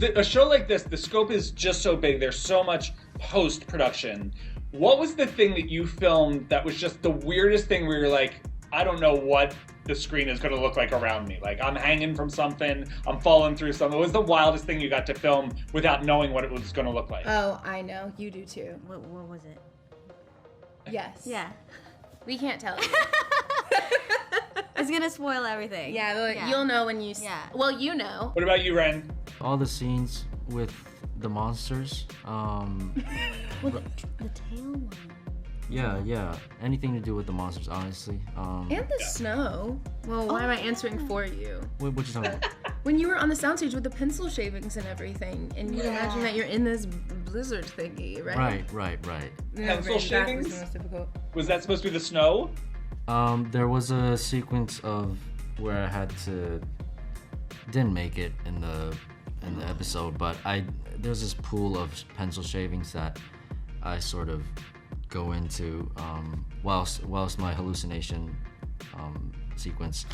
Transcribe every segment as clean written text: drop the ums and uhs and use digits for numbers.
a show like this, the scope is just so big. There's so much post-production. What was the thing that you filmed that was just the weirdest thing where you're like, I don't know what the screen is going to look like around me. Like, I'm hanging from something, I'm falling through something. What was the wildest thing you got to film without knowing what it was going to look like? Oh, I know. You do too. What was it? Yes. Yeah. We can't tell you. It's gonna spoil everything. Yeah, you'll know when you... Well, you know. What about you, Ren? All the scenes with the monsters. The tail one. Yeah. Anything to do with the monsters, honestly. And the snow. Well, why am I answering for you? What you talking about? When you were on the soundstage with the pencil shavings and everything, and you imagine that you're in this blizzard thingy, right? Right. Pencil shavings? That was the most difficult. Was that supposed to be the snow? There was a sequence of where I had to didn't make it in the episode, but there's this pool of pencil shavings that I sort of go into whilst my hallucination sequence.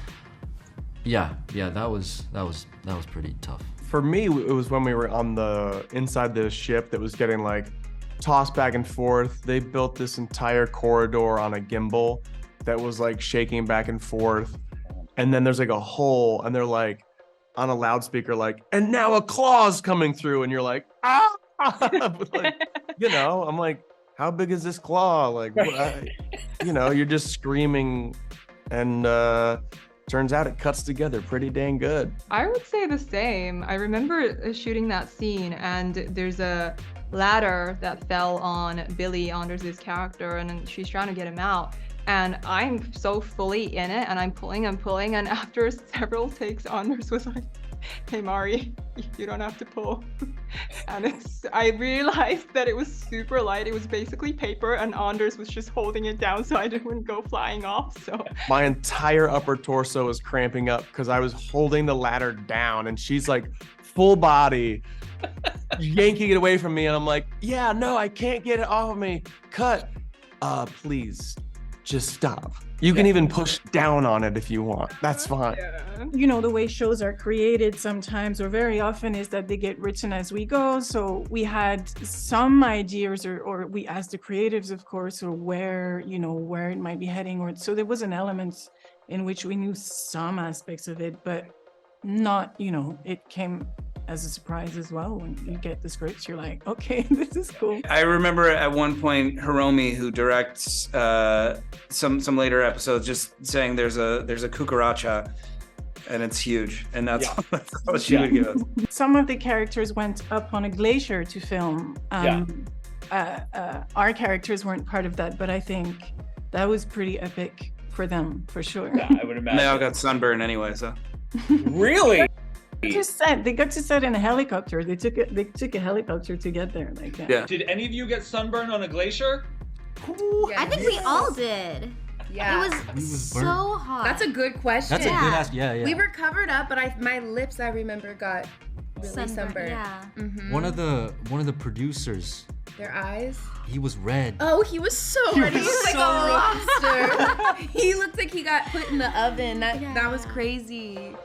Yeah, that was pretty tough. For me, it was when we were on inside the ship that was getting like tossed back and forth. They built this entire corridor on a gimbal that was like shaking back and forth. And then there's like a hole and they're like on a loudspeaker like, and now a claw's coming through, and you're like, ah! Like, I'm like, how big is this claw? Like, you're just screaming, and turns out it cuts together pretty dang good. I would say the same. I remember shooting that scene, and there's a ladder that fell on Billy, Anders' character, and then she's trying to get him out. And I'm so fully in it, and I'm pulling, and after several takes, Anders was like, hey Mari, you don't have to pull. And I realized that it was super light. It was basically paper, and Anders was just holding it down so I didn't go flying off. So my entire upper torso is cramping up because I was holding the ladder down, and she's like full body yanking it away from me, and I'm like, yeah, no, I can't get it off of me. Cut. Please, just stop. You can even push down on it if you want. That's fine. The way shows are created sometimes, or very often, is that they get written as we go. So we had some ideas, or we asked the creatives, of course, or where it might be heading. Or so there was an element in which we knew some aspects of it, but not, it came as a surprise as well. When you get the scripts, you're like, okay, this is cool. I remember at one point Hiromi, who directs some later episodes, just saying there's a cucaracha and it's huge, and that's what she would give us. Some of the characters went up on a glacier to film. Our characters weren't part of that, but I think that was pretty epic for them, for sure. Yeah, I would imagine. They all got sunburn anyway, so. Really? They got to set in a helicopter. They took a helicopter to get there. Yeah. Did any of you get sunburned on a glacier? Yes. I think we all did. Yeah. It was so hot. That's a good question. That's a good ask. Yeah. We were covered up, but my lips, I remember, got really sunburned. Yeah. Mm-hmm. One of the producers, their eyes. he was red. Oh, he was so red. He was like a lobster. He looked like he got put in the oven. That was crazy.